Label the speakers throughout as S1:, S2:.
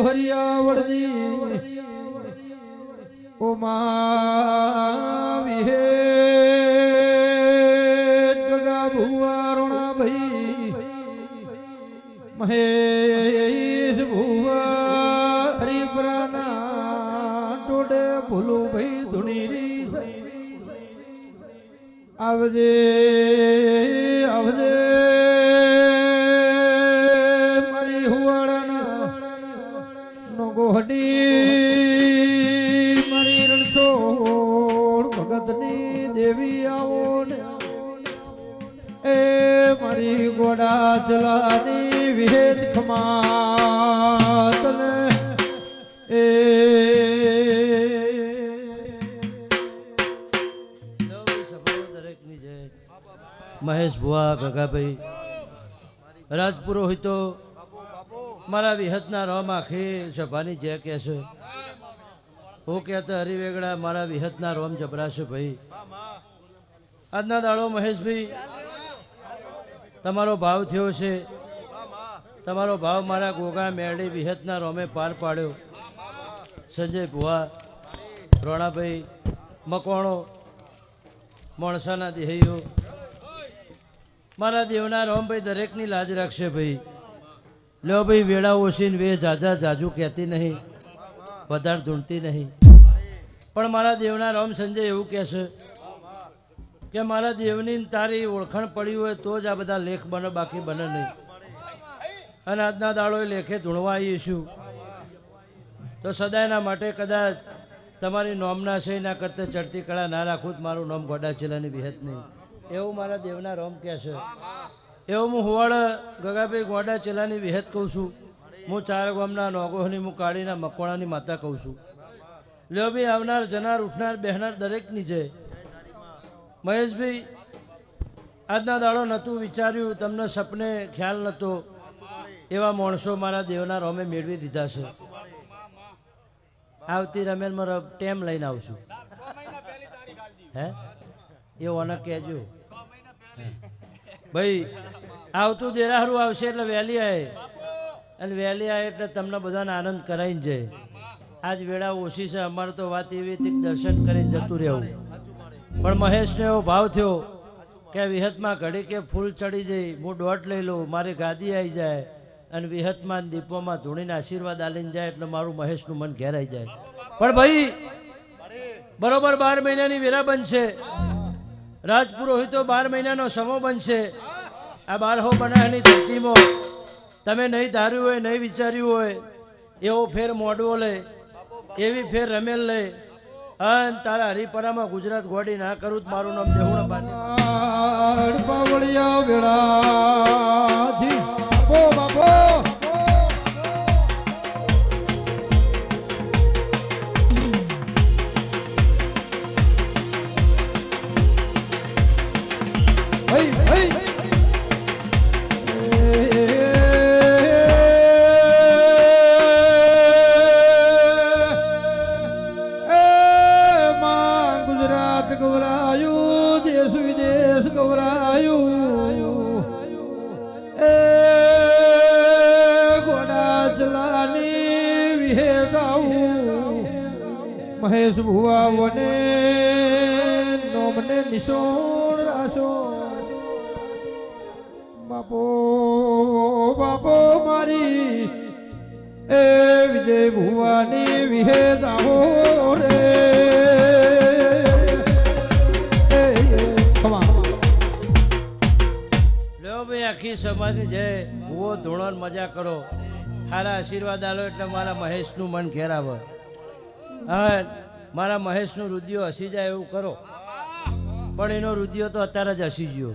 S1: હરિયાવળની ઓમા વિહેત ગગા ભુવારોણા ભાઈ મહેશ ભુવા હરિપરાના ટોડે ભૂલું ભાઈ ધુણીરી આવજે આવજે મારી હુવાડાના નો ગોહડી મારી રણછોડ ભગતની દેવી આવો ને એ મારી ગોડા ચલાની વિહેત ખમાત ને એ મહેશ ભુવા ગગાભાઈ રાજપુરોહિતો મારા વિહતના રોમ આખી સભાની જે કહેશે હું કહેતા હરિવેગડા મારા વિહતના રોમ જબરાશે ભાઈ આજના દાડો મહેશભાઈ તમારો ભાવ થયો છે તમારો ભાવ મારા ગોગા મેરડી વિહતના રોમે પાર પાડ્યો સંજય ભુવા રોણાભાઈ મકવાણો મોણસાના દેહૈયો મારા દેવના રોમભાઈ દરેકની લાજ રાખશે ભાઈ લ્યો ભાઈ વેળા ઓછીને વે જાજા જાજુ કહેતી નહીં વધારે ધૂણતી નહીં પણ મારા દેવના રોમ સંજય એવું કહેશે કે મારા દેવની તારી ઓળખાણ પડી હોય તો જ આ બધા લેખ બને બાકી બને નહીં અને આજના દાડોએ લેખે ધૂણવા આવીશું તો સદાયના માટે કદાચ તમારી નોમના છે ના કરતા ચડતી કળા ના રાખું જ મારું નામ ગોડા ચેલાની વિહત નહીં એવું મારા દેવના રોમ કહે છે એવું હું હોવાળ ગગાભાઈ ગોડા ચેલાની વિહત કહું છું હું ચાર ગામના નોગોહની હું કાળીના મકવાણાની માતા કહું છું લ્યો ભાઈ આવનાર જનાર ઉઠનાર બેહનાર દરેકની છે મહેશભાઈ આજના દાડો નહોતું વિચાર્યું તમને સપને ખ્યાલ નહોતો એવા માણસો મારા દેવના રોમે મેળવી દીધા છે આવતી રમેલમાં ટેમ લઈને આવશું હે એવું અને કહેજો ભાઈ આવતું દેરાહરું આવશે એટલે વહેલી આવે અને વહેલી આવે એટલે તમને બધાને આનંદ કરાવીને જાય આજ વેળા ઓછી છે અમારે તો વાત એવી હતી દર્શન કરીને જતું રહેવું પણ મહેશને એવો ભાવ થયો કે વિહતમાં ઘડી કે ફૂલ ચડી જાય હું દોટ લઈ લઉં મારી ગાદી આવી જાય અને વિહતમાં દીપોમાં ધૂણીને આશીર્વાદ આલીને જાય એટલે મારું મહેશનું મન ઘેરાઈ જાય પણ ભાઈ બરોબર 12 મહિનાની વેરા બનશે રાજપુરોહિતો 12 મહિનાનો સમો બનશે આ 12 બનાવની ધરતીમાં તમે નહીં ધાર્યું હોય નહીં વિચાર્યું હોય એવો ફેર મોડવો લે એવી ફેર રમેલ લે અને તારા હરિપરામાં ગુજરાત ગોડી ના કરું મારું નામ દેહુણા પાવળિયા વેળાથી ઓ બાપો ગવરાયું દેશ વિદેશ ગવરાયું એ ગોડા ચલાની વિહેગાવું મહેશ ભુવા વને નોમને નિશોણ રાશો બાપો બાપો મારી એ વિજય ભુવાની વિહેગાવો રે આખી સમાજની જય ભૂવો ધોણો મજા કરો સારા આશીર્વાદ આલો એટલે મારા મહેશનું મન ઘેર આવે હા મારા મહેશનું રુદિયો હસી જાય એવું કરો પણ એનો રુદિયો તો અત્યારે જ હસી ગયો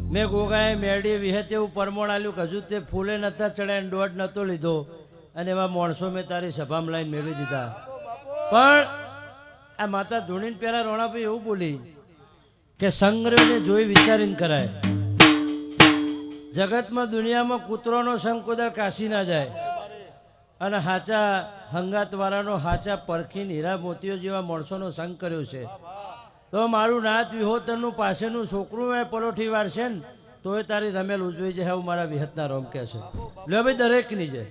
S1: મેં ગોગાએ મેરડીએ વિહત એવું પરમોણ આલ્યું કે હજુ તે ફૂલે નતા ચડાય દોઢ નતો લીધો અને એવા માણસો મેં તારી સભામાં લાઈન મેળવી દીધા પણ આ માતા ધૂણીને પહેલા રોણાભાઈ એવું બોલી કે સંગ્રહને જોઈ વિચારીને કરાય જગતમાં દુનિયામાં કૂતરોનો સંગ કુદર કાશી ના જાય અને હાચા હંગાતવાળાનો હાચા પરખીને હીરા મોતીઓ જેવા માણસોનો સંગ કર્યો છે તો મારું નાથ વિહોતરનું પાસેનું છોકરું એ પલોઠી વારશે ને તોય તારી રમેલ ઉજવી જાય એવું મારા વિહતના રોમ કહે છે લ્યો ભાઈ દરેકની છે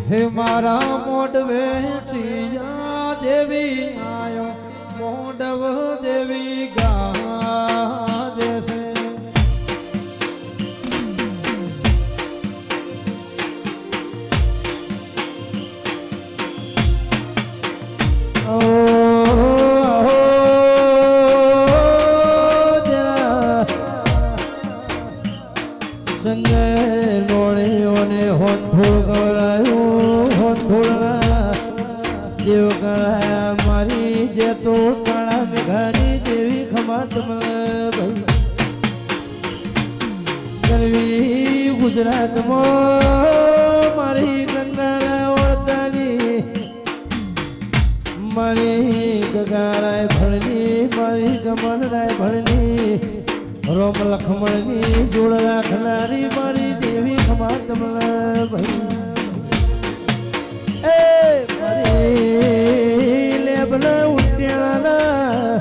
S2: હે મારા મોઢવે ચીજા દેવી આયો મોઢવ દેવી ગાજે છે સંજય નોળીઓને હોંથોળ ગવરાયું હોંથોળના દેવ કરાયા મારી જે તો કાળા મેઘાની દેવી ખમાત ભાઈ ગરવી ગુજરાતમાં મારી ગંગાના વળતાની મારી ગગારાય ભણની મારી ગમનરાય ભણની રોમ લખમણની જોડ રાખનારી મારી દેવી ખમા તમલા ભાઈ એ મારી લેબલા ઉટ્યાળાના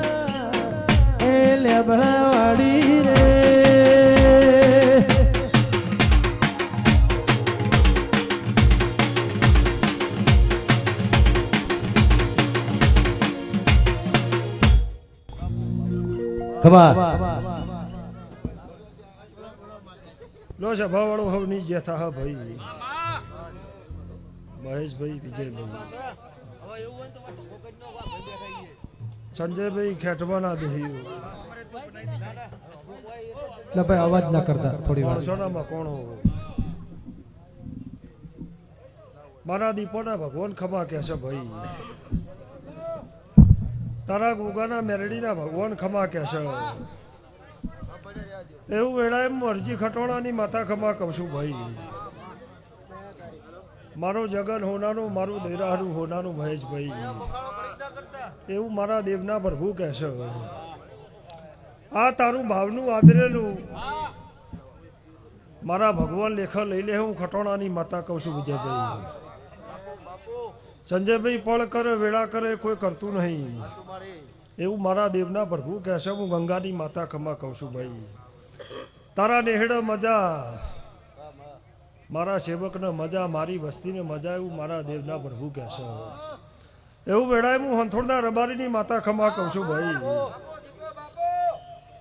S2: એ લેબલા વાડી રે ખમા
S3: લો સભાવાળો હવ ની જેથા હા ભાઈ મહેશભાઈ વિજયભાઈ સંજયભાઈ ખેટવાના દહ્યું
S2: એટલે ભાઈ અવાજ ના કરતા થોડી વાર
S3: સોનામાં કોણ હો મારા દીપોના ભગવાન ખમા કે છે ભાઈ તારા ગોગાના મેરડીના ભગવાન ખમા કે છે એવું વેળા એમ અરજી ખટોણાની માતા ખમા કહું છું ભાઈ મારું જગન હોનાનું મારું દૈરાહરું હોનાનું મહેશભાઈ એવું મારા દેવના પ્રભુ કહેશે આ તારું ભાવનું આદરેલું મારા ભગવાન લેખા લઈ લે હું ખટોણાની માતા કહું છું વિજયભાઈ સંજયભાઈ પળ કરે વેળા કરે કોઈ કરતું નહીં એવું મારા દેવના પ્રભુ કહેશે હું ગંગાની માતા ખમા કહું છું ભાઈ તારા નેહડે મજા મારા સેવકને મજા મારી વસ્તીને મજા એવું મારા દેવના પ્રભુ કહેશે એવું વેળાએ હું હંથોડના રબારીની માતા ખમા કહું છું ભાઈ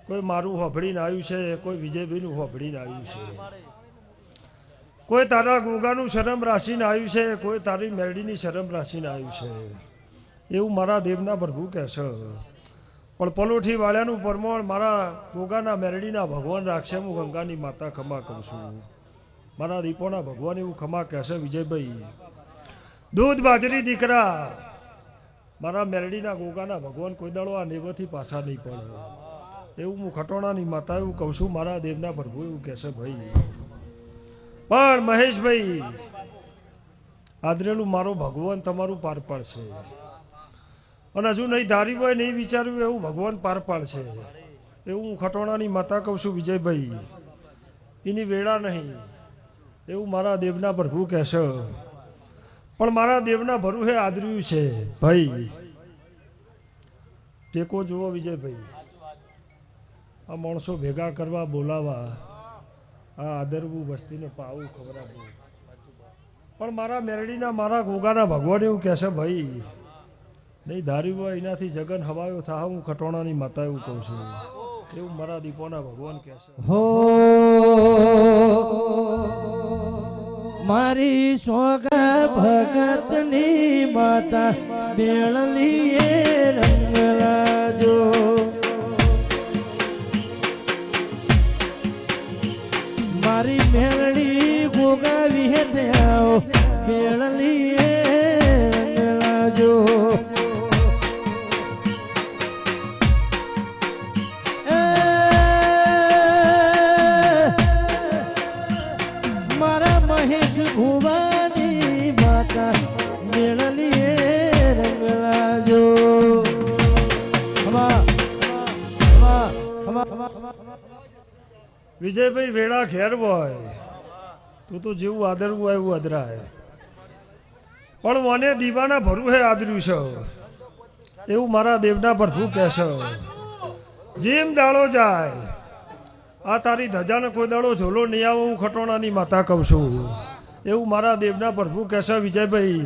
S3: કોઈ મારું હોભળીને આવ્યું છે કોઈ વિજયભાઈનું હોભળીને આવ્યું છે કોઈ તારા ગોગાનું શરમ રાશિને આવ્યું છે કોઈ તારી મેરડીની શરમ રાશિને આવ્યું છે એવું મારા દેવના પ્રભુ કહેશે પણ પલોઠી વાળ્યાનું પરમોણ મારા ગોગાના મેરડીના ભગવાન રાખશે હું ગંગાની માતા ખમા કહું છું મારા દીપોના ભગવાન એવું ખમા કહેશે વિજયભાઈ દૂધ બાજરી દીકરા મારા મેરડીના ગોગાના ભગવાન કોઈ દાડો આ નેવથી પાછા નહીં પડે એવું હું ખટોણાની માતા એવું કહું છું મારા દેવના પ્રભુ એવું કહેશે ભાઈ પણ મહેશભાઈ આદરેલું મારો ભગવાન તમારું પાર પાડશે અને હજુ નહીં ધાર્યું હોય નહીં વિચાર્યું એવું ભગવાન પાર પાડશે એવું હું ખટોણાની માતા કહું છું વિજયભાઈ એની વેળા નહીં એવું મારા દેવના પ્રભુ કહેશે પણ મારા દેવના ભરું હે આદર્યું છે ભાઈ ટેકો જુઓ વિજયભાઈ આ માણસો ભેગા કરવા બોલાવા આ આદરવું વસ્તીને પાવું ખવડાવવું પણ મારા મેરડીના મારા ગોગાના ભગવાન એવું કહેશે ભાઈ નહીં ધાર્યું હોય એનાથી જગન હવાયો થા હું ખટોણાની માતા એવું કહું છું એવું મારા દીપોના ભગવાન કહેશે
S2: હો મારી સોગા ભગતની માતા બેળલીએ રંગ લાજો મારી મેળડી ગોગા વિહે આવો બેળલીએ રંગ લાજો ભુવાની માતા મેળલીએ રંગલાજો
S3: વિજયભાઈ વેળા ઘેર હોય તું તો જેવું આદરવું હોય એવું અદરાય પણ મને દીવાના ભરું હે આદર્યું છે એવું મારા દેવના પ્રભુ કહેશે જેમ દાડો જાય આ તારી ધજાને કોઈ દાડો ઝોલો નહીં આવો હું ખટોણાની માતા કહું છું એવું મારા દેવના પ્રભુ કહેશે વિજયભાઈ.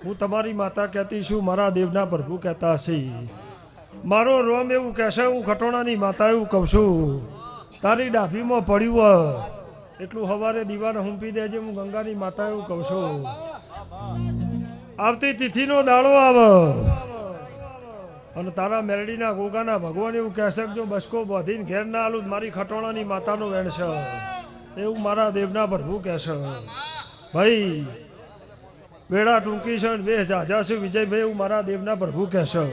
S3: હું તમારી માતા કહેતી છું, મારા દેવના પ્રભુ કહેતા હશે. મારો રોમ એવું કહેશે, હું ખટોણાની માતા એવું કહું છું. તારી ડાભીમાં પડ્યું એટલું સવારે દીવાને હુંપી દેજે, હું ગંગાની માતા એવું કહું છું. આવતી તિથિનો દાડો આવે અને તારા મેરડીના ગોગાના ભગવાન એવું કહેશે કે જો બસકો બાંધીને ઘેર ના આલું મારી ખટોણાની માતાનો વેણ છે. એવું મારા દેવના પ્રભુ કહેશે. ભાઈ વેળા ટૂંકી છે ને બે જાજા છે વિજયભાઈ, એવું મારા દેવના પ્રભુ કહેશે.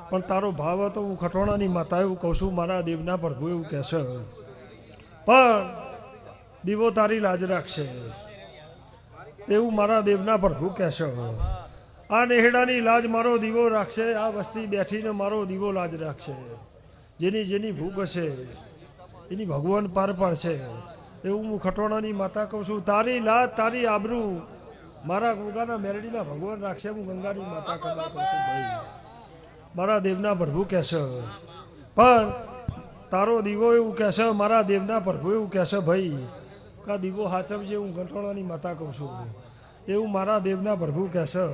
S3: પણ તારો ભાવ હતો હું ખટોણાની માતા એવું કહું છું, મારા દેવના પ્રભુ એવું કહેશે. પણ દીવો તારી લાજ રાખશે એવું મારા દેવના પ્રભુ કહેશે. આ નેહડાની લાજ મારો દીવો રાખશે, આ વસ્તી બેઠીને મારો દીવો લાજ રાખશે. જેની જેની ભૂખ હશે એની ભગવાન પાર પાડશે એવું હું ખટોણાની માતા કહું છું. તારી લાજ તારી આબરૂ મારા ગંગાના મેરડીના ભગવાન રાખશે, હું ગંગાની માતા કહું છું. ભાઈ મારા દેવના પ્રભુ કહેશે. પણ તારો દીવો એવું કહેશે, મારા દેવના પ્રભુ એવું કહેશે ભાઈ કા દીવો હાચવજે, હું ખટોણાની માતા કહું છું. એવું મારા દેવના પ્રભુ કહેશે.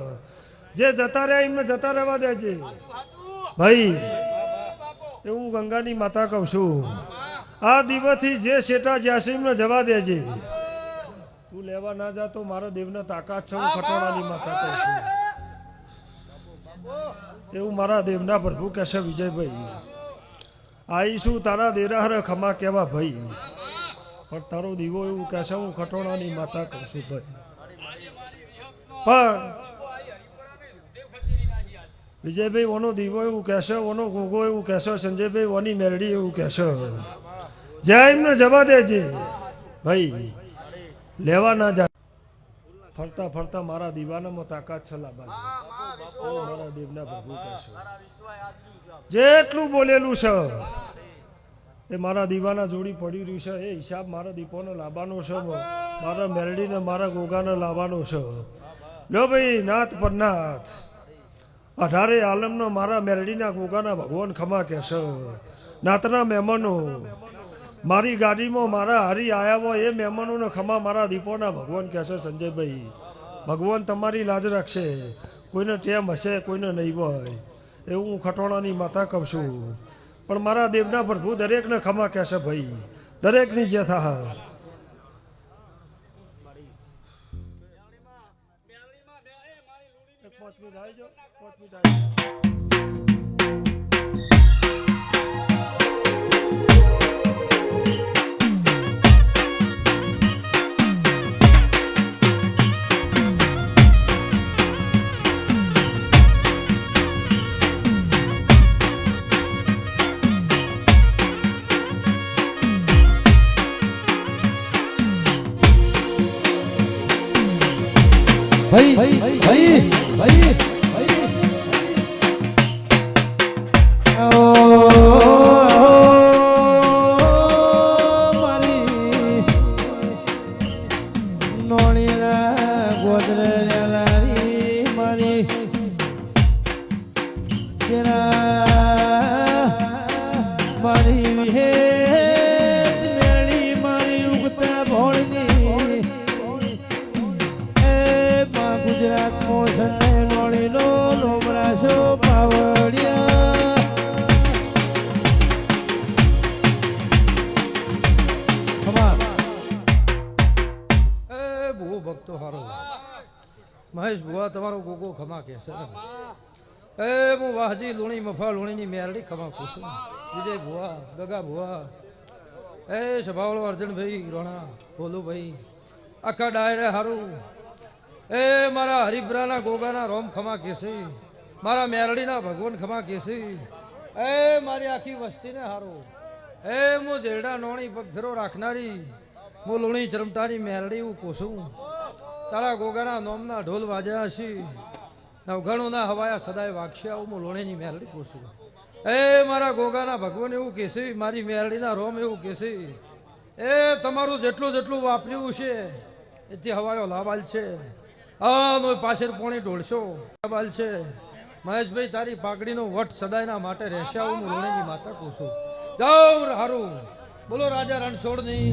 S3: જે જતા રહ્યા એમને જતા રહેવા દેજે ભાઈ, એવું હું ગંગાની માતા કહું છું. આ દિવસથી જે શેઠા જ્યાં એમને જવા દેજે. તું લેવા ના જા તો મારા દેવના તાકાત છે, હું ખટોણાની માતા કહું છું. એવું મારા દેવના પ્રભુ કહેશે વિજયભાઈ. આવીશું તારા દેરાહર ખમા કેવા ભાઈ, પણ તારો દીવો એવું કહેશે, હું ખટોણાની માતા કહું છું ભાઈ. પણ વિજયભાઈ ઓનો દીવો એવું કહેશે, ઓનો ગોગો એવું કહેશે, સંજયભાઈ ઓની મેરડી એવું કહેશે. જય એમને જવા દેજે ભાઈ, લેવા ના જા. ફરતા ફરતા મારા દીવાનામાં તાકાત છે લાબાજી, મારા દેવના પ્રભુ કહેશે. જેટલું બોલેલું છે એ મારા દીવાના જોડી પડી રહ્યું છે, એ હિસાબ મારા દીપોને લાવવાનો છે, મારા મેરડીને મારા ગોગાને લાવવાનો છે. લો ભાઈ નાથ પર નાથ 18 આલમનો મારા મેરડીના ગોગાના ભગવાન ખમા કહેશે. નાતના મહેમાનો મારી ગાડીમાં મારા હારી આયા હોય એ મહેમાનોને ખમા મારા દીપોના ભગવાન કહેશે. સંજયભાઈ ભગવાન તમારી લાજ રાખશે, કોઈને ટેમ હશે કોઈને નહીં હોય એવું હું ખટોણાની માતા કહું છું. પણ મારા દેવના પ્રભુ દરેકને ખમા કહેશે ભાઈ, દરેકની જે થાય.
S2: ભાઈ ભાઈ ભાઈ ભાઈ મારી નોણીના ગોદરેલારી મારી મારી વિહે મેળી મારી ઉગતા ભોળની ગુજરાત મોસને નોળીનો લોમરાશો પાવડિયા.
S1: એ બહુ ભક્તો હારો મહેશ ભુવા તમારો ગોગો ખમા કહેશે. એ હું વાહજી લુણી મફા લુણીની મેરડી ખમા કહું છું. વિજય ભુવા ગગા ભુવા એ સભાવાળો અર્જુનભાઈ રોણા ભોલુભાઈ આખા ડાયરે હારું. એ મારા હરિભરાના ગોગાના રોમ ખમા કેસી, મારા મેરડીના ભગવાન ખમા કેસી. એ મારી આખી વસ્તીને હારો. એ હું જેરડા નોણી પગ ફેરો રાખનારી, હું લુણી ચરમટાની મેરડી હું કોશું. તારા ગોગાના નોમના ઢોલ વાજ્યા હશી, નવઘણોના હવાયા સદાય વાગશે, આવું હું લુણીની મેરડી કોશું. એ મારા ગોગાના ભગવાન એવું કહેશે, મારી મેરડીના રોમ એવું કહેશે. એ તમારું જેટલું જેટલું વાપર્યું છે એથી હવાયો લાભાલ છે. નો પાછળ પોણી ઢોળશો લાભાલ છે. મહેશભાઈ તારી પાઘડીનો વટ સદાયના માટે રહેશે, હું લોણીની માતા કહું છું. જાઉં હારું બોલો રાજા રણછોડની.